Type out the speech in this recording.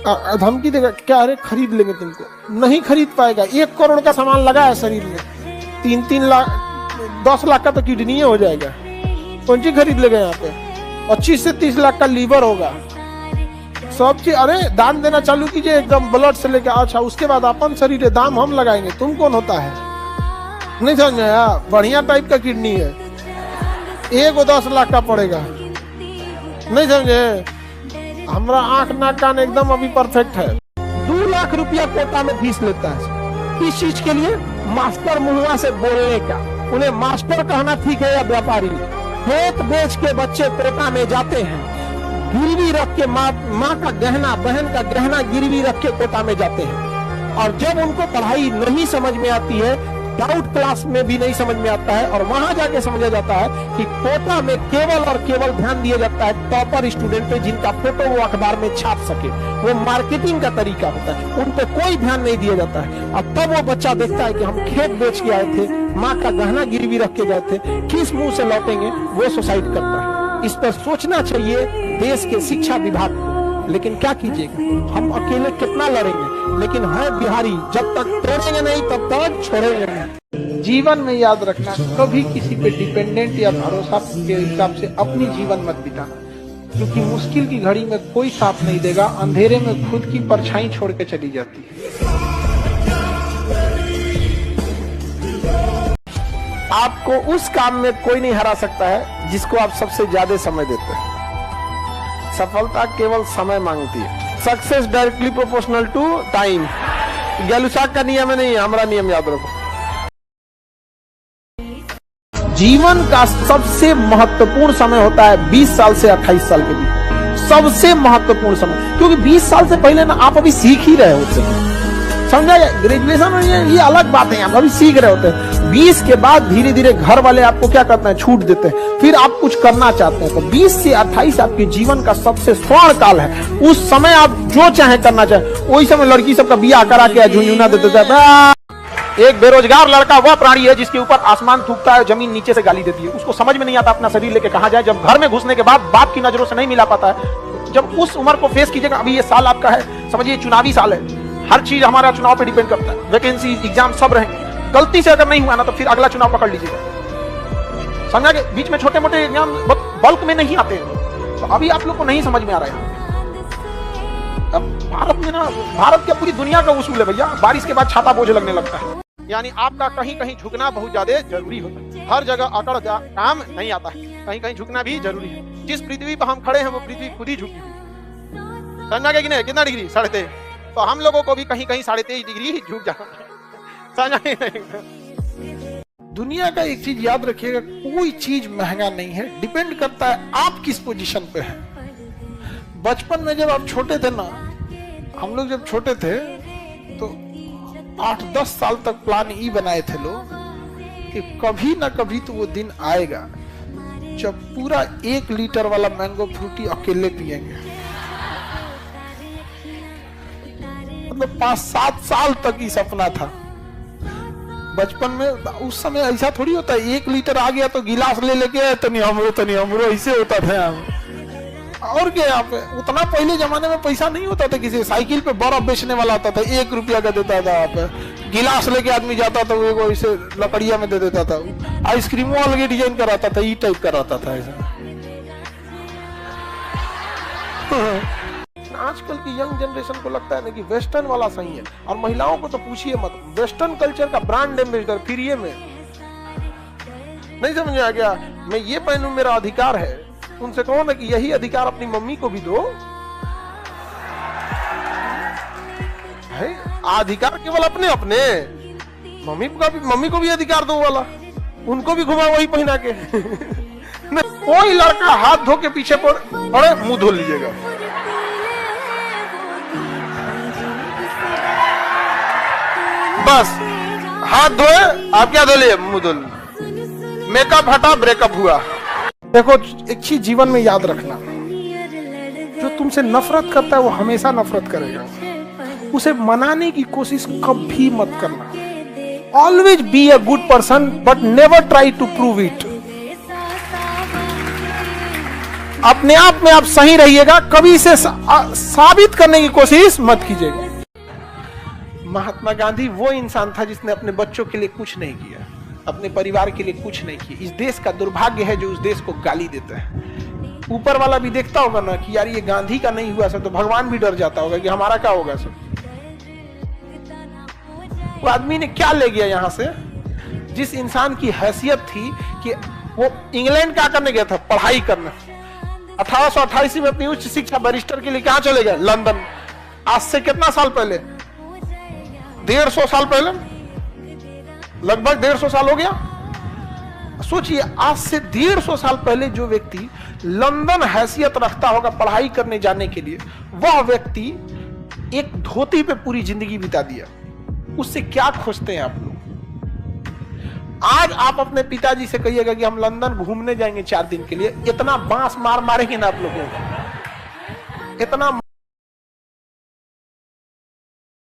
धमकी देगा क्या, अरे खरीद लेंगे तुमको, नहीं खरीद पाएगा। 1 करोड़ का सामान लगा है शरीर में, 3-3 लाख 10 लाख का तो किडनी हो जाएगा, कौन सी खरीद लेगा यहाँ पे। 25 से 30 लाख का लीवर होगा, सब चीज। अरे दान देना चालू कीजिए एकदम ब्लड से लेकर, अच्छा उसके बाद अपन शरीर दाम हम लगाएंगे, तुम कौन होता है, नहीं समझ आया। बढ़िया टाइप का किडनी है, 10 लाख का पड़ेगा, नहीं समझे। हमारा आंख नाक कान एकदम अभी परफेक्ट है। 2 लाख रुपया कोटा में फीस लेता है, इस चीज के लिए मास्टर मुहुआ से बोलने का। उन्हें मास्टर कहना ठीक है या व्यापारी। खेत बेच के बच्चे कोटा में जाते हैं, गिरवी रख के माँ का गहना, बहन का गहना गिरवी रख के कोटा में जाते हैं। और जब उनको पढ़ाई नहीं समझ में आती है, डाउट क्लास में भी नहीं समझ में आता है, और वहां जाके समझा जाता है कि कोटा में केवल और केवल ध्यान दिया जाता है टॉपर स्टूडेंट पे, जिनका फोटो वो अखबार में छाप सके। वो मार्केटिंग का तरीका होता है, उन पे कोई ध्यान नहीं दिया जाता है। अब तब वो बच्चा देखता है कि हम खेत बेच के आए थे, माँ का गहना गिरवी रख के गए थे, किस मुंह से लौटेंगे, वो सुसाइड करता है। इस पर सोचना चाहिए देश के शिक्षा विभाग को। लेकिन क्या कीजिएगा, हम अकेले कितना लड़ेंगे, लेकिन है बिहारी, जब तक तोड़ेंगे नहीं तब तक छोड़ेंगे नहीं। जीवन में याद रखना, कभी किसी पे डिपेंडेंट या भरोसा के हिसाब से अपनी जीवन मत बिताना, क्योंकि मुश्किल की घड़ी में कोई साथ नहीं देगा, अंधेरे में खुद की परछाई छोड़ के चली जाती है। आपको उस काम में कोई नहीं हरा सकता है जिसको आप सबसे ज्यादा समय देते हैं। सफलता केवल समय मांगती है। Success directly proportional to time. Gay Lussac का नियम है, नहीं, हमारा नियम याद रखो। जीवन का सबसे महत्वपूर्ण समय होता है 20 साल से 28 साल के बीच, सबसे महत्वपूर्ण समय। क्योंकि 20 साल से पहले ना आप अभी सीख ही रहे होते हैं, समझा। ग्रेजुएशन में ये अलग बात है, आप अभी सीख रहे होते हैं। 20 के बाद धीरे धीरे घर वाले आपको क्या करते हैं, छूट देते हैं, फिर आप कुछ करना चाहते हैं। तो 20 से 28 आपके जीवन का सबसे स्वर्ण काल है। उस समय आप जो चाहे करना चाहे। वही समय लड़की सबका बियाह करा के झुंझुना देते थे। एक बेरोजगार लड़का वह प्राणी है जिसके ऊपर आसमान थूकता है, जमीन नीचे से गाली देती है। उसको समझ में नहीं आता अपना शरीर लेके कहां जाए। जब घर में घुसने के बाद बाप की नजरों से नहीं मिला पाता है। जब उस उम्र को फेस कीजिएगा, अभी ये साल आपका है, समझिए चुनावी साल है, हर चीज हमारा चुनाव पे डिपेंड करता है। वैकेंसी, एग्जाम सब रहेंगे। गलती से अगर नहीं हुआ ना तो फिर अगला चुनाव पकड़ लीजिएगा, समझा के। बीच में छोटे मोटे एग्जाम बल्क में नहीं आते हैं, तो अभी आप लोग को नहीं समझ में आ रहा है। अब भारत में ना, भारत क्या पूरी दुनिया का उसूल है भैया, बारिश के बाद छाता बोझ लगने लगता है। यानी आपका कहीं कहीं झुकना बहुत ज्यादा जरूरी होता है। हर जगह अकड़ काम नहीं आता है, कहीं कहीं झुकना भी जरूरी है। जिस पृथ्वी पर हम खड़े हैं वो पृथ्वी खुद ही झुकी हुई, समझा के कि नहीं। कितना डिग्री, 23.5, तो हम लोगों को भी कहीं कहीं 23.5 डिग्री ही झुक जाना, समझा नहीं। दुनिया का एक चीज याद रखिएगा, कोई चीज महंगा नहीं है, डिपेंड करता है आप किस पोजीशन पे हैं। बचपन में जब आप छोटे थे ना, हम लोग जब छोटे थे तो 8-10 साल तक प्लान ही बनाए थे लोग कि कभी ना कभी तो वो दिन आएगा जब पूरा 1 लीटर वाला मैंगो फ्रूटी अकेले पिएंगे। मतलब 5-7 साल तक ही सपना था बचपन में। उस समय ऐसा थोड़ी होता है 1 लीटर आ गया तो गिलास ले लेके तनी हमरो ऐसे होता था। और क्या, यहाँ पे उतना पहले जमाने में पैसा नहीं होता था। किसी साइकिल पे बर्फ बेचने वाला आता था, 1 रुपया का देता था। आप गिलास लेके आदमी जाता था, वो ऐसे लकड़िया में दे देता था। आइसक्रीम अलग डिजाइन कराता था, ई टाइप कराता था ऐसा। आजकल की यंग जनरेशन को लगता है ना कि वेस्टर्न वाला सही है, और महिलाओं को तो पूछिए मत। वेस्टर्न कल्चर का ब्रांड एम्बेसडर फ्री में, नहीं समझ आ गया। मैं ये पहनूं, मेरा अधिकार है। उनसे कहो ना कि यही अधिकार अपनी मम्मी को भी दो। है अधिकार केवल अपने अपने, मम्मी को भी अधिकार दो वाला, उनको भी घुमा वही पहना के। कोई लड़का हाथ धो के पीछे पड़े, मुंह धो लीजिएगा। बस हाथ धोए, आप क्या धो लिए, मुंह धो लिए। मेकअप हटा, ब्रेकअप हुआ। देखो, एक चीज जीवन में याद रखना, जो तुमसे नफरत करता है वो हमेशा नफरत करेगा। उसे मनाने की कोशिश कभी मत करना। Always be a good person but never try to prove it. अपने आप में आप सही रहिएगा, कभी इसे साबित करने की कोशिश मत कीजिएगा। महात्मा गांधी वो इंसान था जिसने अपने बच्चों के लिए कुछ नहीं किया, अपने परिवार के लिए कुछ नहीं किया। इस देश का दुर्भाग्य है जो उस देश को गाली देता है। ऊपर वाला भी देखता होगा ना कि यार ये गांधी का नहीं हुआ सब, तो भगवान भी डर जाता होगा कि हमारा क्या होगा सब। वो आदमी ने क्या ले गया यहां से, जिस इंसान की हैसियत थी कि वो इंग्लैंड क्या करने गया था, पढ़ाई करने। 1888 में अपनी उच्च शिक्षा बैरिस्टर के लिए कहां चले गए, लंदन। आज से कितना साल पहले, 150 साल पहले, लगभग 150 साल हो गया। सोचिए आज से 150 साल पहले जो व्यक्ति लंदन हैसियत रखता होगा पढ़ाई करने जाने के लिए, वह व्यक्ति एक धोती पे पूरी जिंदगी बिता दिया। उससे क्या खोजते हैं आप लोग? आज आप अपने पिताजी से कहिएगा कि हम लंदन घूमने जाएंगे 4 दिन के लिए, इतना बांस मार मारेंगे ना आप लोगों को, इतना